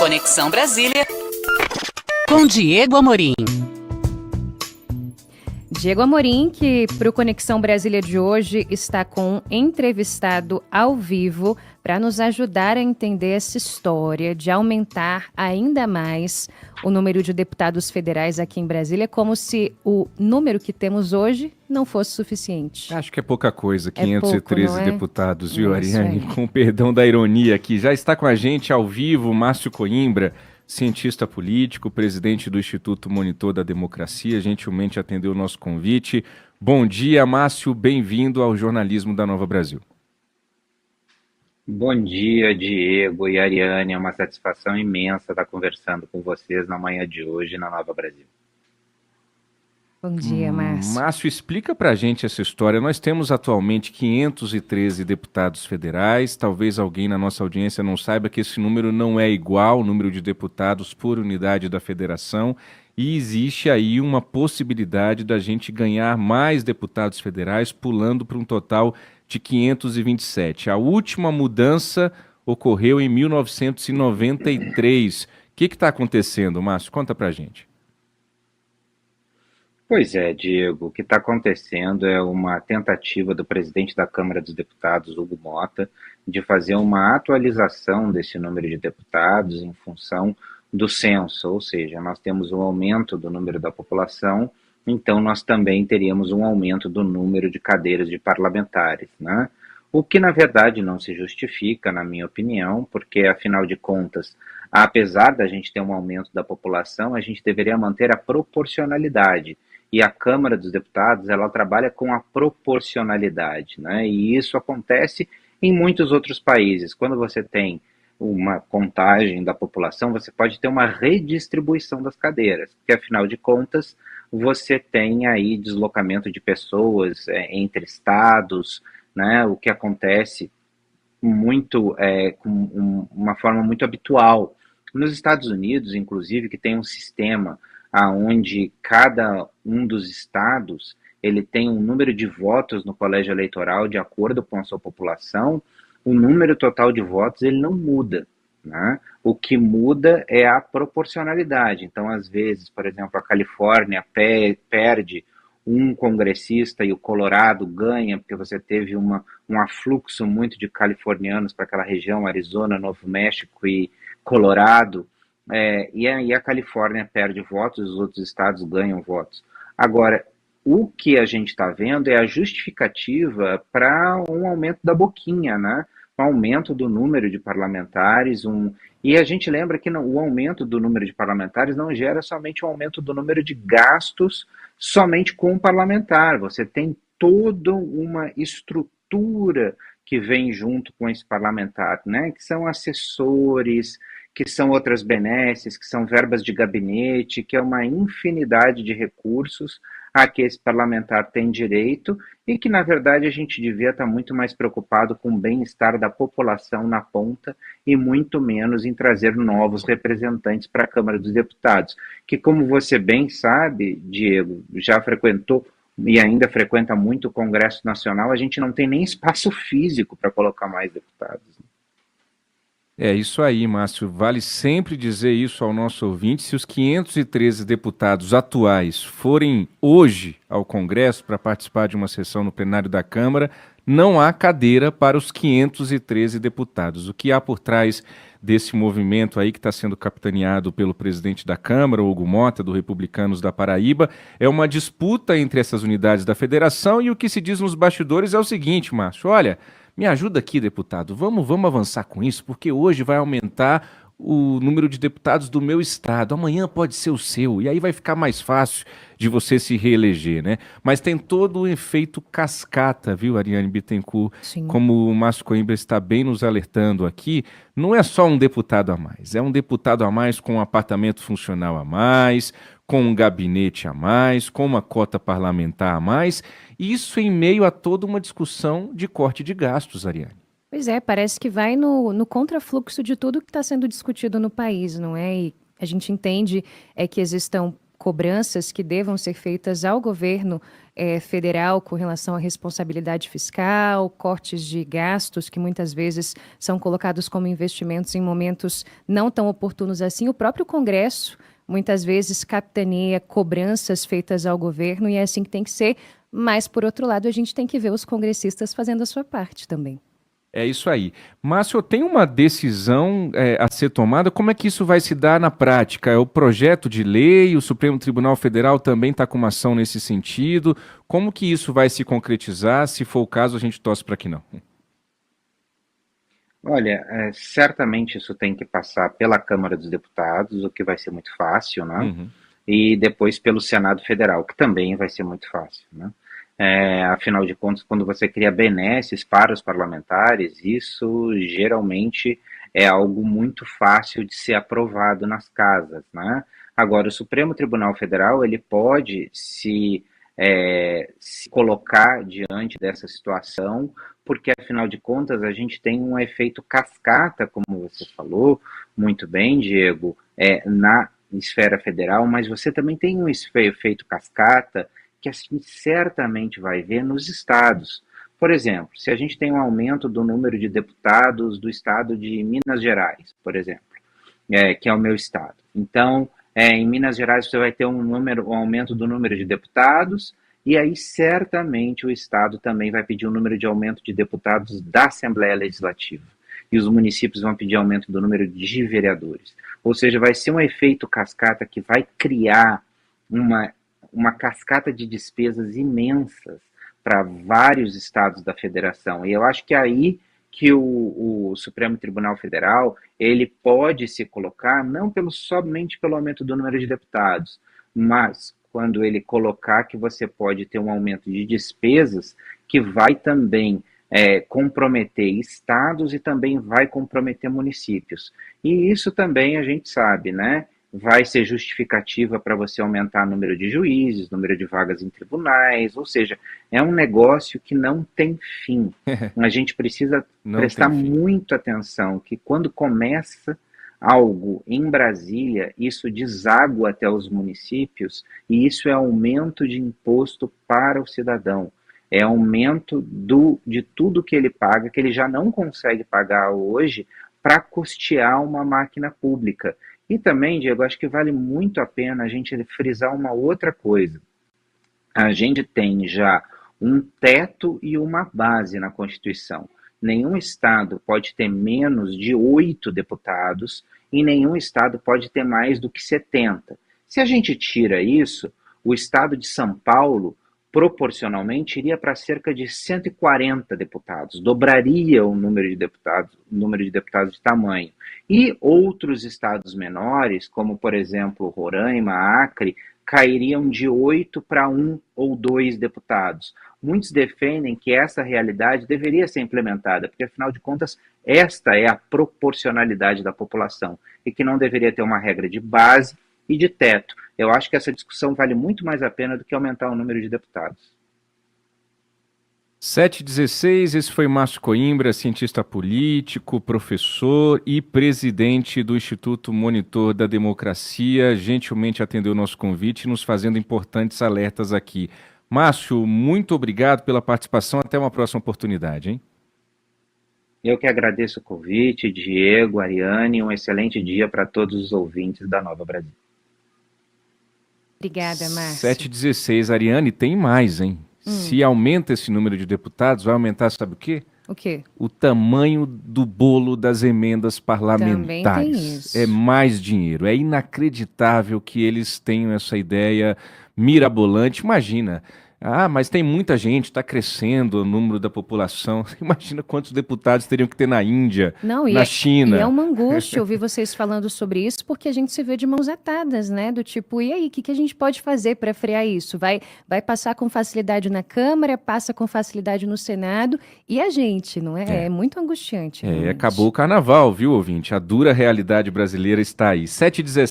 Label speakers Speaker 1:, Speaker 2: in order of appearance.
Speaker 1: Conexão Brasília, com Diego Amorim.
Speaker 2: Diego Amorim, que para o Conexão Brasília de hoje está com um entrevistado ao vivo para nos ajudar a entender essa história de aumentar ainda mais o número de deputados federais aqui em Brasília, como se o número que temos hoje não fosse suficiente.
Speaker 3: Acho que é pouca coisa, 513
Speaker 2: pouco,
Speaker 3: deputados, viu, Ariane?
Speaker 2: Aí.
Speaker 3: Com perdão da ironia aqui. Já está com a gente ao vivo Márcio Coimbra, cientista político, presidente do Instituto Monitor da Democracia, gentilmente atendeu o nosso convite. Bom dia, Márcio, bem-vindo ao jornalismo da Nova Brasil.
Speaker 4: Bom dia, Diego e Ariane. É uma satisfação imensa estar conversando com vocês na manhã de hoje na Nova Brasil.
Speaker 2: Bom dia, Márcio.
Speaker 3: Márcio, explica pra gente essa história. Nós temos atualmente 513 deputados federais. Talvez alguém na nossa audiência não saiba que esse número não é igual ao número de deputados por unidade da federação. E existe aí uma possibilidade da gente ganhar mais deputados federais, pulando para um total de 527. A última mudança ocorreu em 1993. O que está acontecendo, Márcio? Conta pra gente.
Speaker 4: Pois é, Diego, o que está acontecendo é uma tentativa do presidente da Câmara dos Deputados, Hugo Mota, de fazer uma atualização desse número de deputados em função do censo, ou seja, nós temos um aumento do número da população, então nós também teríamos um aumento do número de cadeiras de parlamentares, né? O que, na verdade, não se justifica, na minha opinião, porque, afinal de contas, apesar da gente ter um aumento da população, a gente deveria manter a proporcionalidade. E a Câmara dos Deputados, ela trabalha com a proporcionalidade, né? E isso acontece em muitos outros países. Quando você tem uma contagem da população, você pode ter uma redistribuição das cadeiras, porque, afinal de contas, você tem aí deslocamento de pessoas entre estados, né? O que acontece muito, com uma forma muito habitual. Nos Estados Unidos, inclusive, que tem um sistema aonde cada um dos estados ele tem um número de votos no colégio eleitoral de acordo com a sua população, o número total de votos ele não muda, né? O que muda é a proporcionalidade. Então, às vezes, por exemplo, a Califórnia perde um congressista e o Colorado ganha, porque você teve um afluxo muito de californianos para aquela região, Arizona, Novo México e Colorado, e aí a Califórnia perde votos, os outros estados ganham votos. Agora, o que a gente está vendo é a justificativa para um aumento da boquinha, né? Um aumento do número de parlamentares, e a gente lembra que o aumento do número de parlamentares não gera somente um aumento do número de gastos somente com o parlamentar, você tem toda uma estrutura que vem junto com esse parlamentar, né? Que são assessores, que são outras benesses, que são verbas de gabinete, que é uma infinidade de recursos a que esse parlamentar tem direito e que, na verdade, a gente devia estar muito mais preocupado com o bem-estar da população na ponta e muito menos em trazer novos representantes para a Câmara dos Deputados, que, como você bem sabe, Diego, já frequentou e ainda frequenta muito o Congresso Nacional, a gente não tem nem espaço físico para colocar mais deputados.
Speaker 3: É isso aí, Márcio. Vale sempre dizer isso ao nosso ouvinte. Se os 513 deputados atuais forem hoje ao Congresso para participar de uma sessão no plenário da Câmara, não há cadeira para os 513 deputados. O que há por trás desse movimento aí que está sendo capitaneado pelo presidente da Câmara, Hugo Mota, do Republicanos da Paraíba, é uma disputa entre essas unidades da federação, e o que se diz nos bastidores é o seguinte, Márcio, olha, me ajuda aqui, deputado, vamos avançar com isso, porque hoje vai aumentar o número de deputados do meu estado, amanhã pode ser o seu, e aí vai ficar mais fácil de você se reeleger, né? Mas tem todo o efeito cascata, viu, Ariane Bittencourt?
Speaker 2: Sim.
Speaker 3: Como o Márcio Coimbra está bem nos alertando aqui, não é só um deputado a mais, é um deputado a mais com um apartamento funcional a mais, com um gabinete a mais, com uma cota parlamentar a mais, isso em meio a toda uma discussão de corte de gastos, Ariane.
Speaker 2: Pois é, parece que vai no contrafluxo de tudo que está sendo discutido no país, não é? E a gente entende que existam cobranças que devam ser feitas ao governo federal com relação à responsabilidade fiscal, cortes de gastos que muitas vezes são colocados como investimentos em momentos não tão oportunos assim. O próprio Congresso muitas vezes capitaneia cobranças feitas ao governo e é assim que tem que ser, mas por outro lado a gente tem que ver os congressistas fazendo a sua parte também.
Speaker 3: É isso aí. Márcio, tem uma decisão a ser tomada? Como é que isso vai se dar na prática? É o projeto de lei? O Supremo Tribunal Federal também está com uma ação nesse sentido? Como que isso vai se concretizar? Se for o caso, a gente torce para que não.
Speaker 4: Olha, certamente isso tem que passar pela Câmara dos Deputados, o que vai ser muito fácil, né?
Speaker 3: Uhum.
Speaker 4: E depois pelo Senado Federal, que também vai ser muito fácil, né? Afinal de contas, quando você cria benesses para os parlamentares, isso geralmente é algo muito fácil de ser aprovado nas casas, né? Agora, o Supremo Tribunal Federal, ele pode se colocar diante dessa situação, porque afinal de contas a gente tem um efeito cascata, como você falou muito bem, Diego, na esfera federal, mas você também tem um efeito cascata que assim certamente vai ver nos estados. Por exemplo, se a gente tem um aumento do número de deputados do estado de Minas Gerais, por exemplo, que é o meu estado. Então, em Minas Gerais você vai ter um aumento do número de deputados, e aí certamente o estado também vai pedir um número de aumento de deputados da Assembleia Legislativa. E os municípios vão pedir aumento do número de vereadores. Ou seja, vai ser um efeito cascata que vai criar uma cascata de despesas imensas para vários estados da federação. E eu acho que é aí que o Supremo Tribunal Federal ele pode se colocar, não somente pelo aumento do número de deputados, mas quando ele colocar que você pode ter um aumento de despesas que vai também comprometer estados e também vai comprometer municípios. E isso também a gente sabe, né? Vai ser justificativa para você aumentar o número de juízes, número de vagas em tribunais, ou seja, é um negócio que não tem fim. A gente precisa prestar muita atenção que quando começa algo em Brasília, isso deságua até os municípios e isso é aumento de imposto para o cidadão. É aumento de tudo que ele paga, que ele já não consegue pagar hoje, para custear uma máquina pública. E também, Diego, acho que vale muito a pena a gente frisar uma outra coisa. A gente tem já um teto e uma base na Constituição. Nenhum estado pode ter menos de 8 deputados e nenhum estado pode ter mais do que 70. Se a gente tira isso, o estado de São Paulo, proporcionalmente, iria para cerca de 140 deputados, dobraria o número de deputados de tamanho. E outros estados menores, como por exemplo Roraima, Acre, cairiam de 8 para 1 ou 2 deputados. Muitos defendem que essa realidade deveria ser implementada, porque afinal de contas esta é a proporcionalidade da população e que não deveria ter uma regra de base e de teto. Eu acho que essa discussão vale muito mais a pena do que aumentar o número de deputados.
Speaker 3: 7h16, esse foi Márcio Coimbra, cientista político, professor e presidente do Instituto Monitor da Democracia, gentilmente atendeu o nosso convite, nos fazendo importantes alertas aqui. Márcio, muito obrigado pela participação, até uma próxima oportunidade, hein?
Speaker 4: Eu que agradeço o convite, Diego, Ariane, um excelente dia para todos os ouvintes da Nova Brasil.
Speaker 2: Obrigada, Márcio.
Speaker 3: 7h16, Ariane, tem mais, hein? Se aumenta esse número de deputados, vai aumentar, sabe o quê?
Speaker 2: O quê?
Speaker 3: O tamanho do bolo das emendas parlamentares.
Speaker 2: Também tem isso.
Speaker 3: É mais dinheiro. É inacreditável que eles tenham essa ideia mirabolante. Imagina. Ah, mas tem muita gente, está crescendo o número da população. Imagina quantos deputados teriam que ter na Índia, na China.
Speaker 2: E é uma angústia ouvir vocês falando sobre isso, porque a gente se vê de mãos atadas, né? Do tipo, e aí, o que a gente pode fazer para frear isso? Vai passar com facilidade na Câmara, passa com facilidade no Senado, e a gente, não é? É muito angustiante.
Speaker 3: Acabou o carnaval, viu, ouvinte? A dura realidade brasileira está aí. 7h17.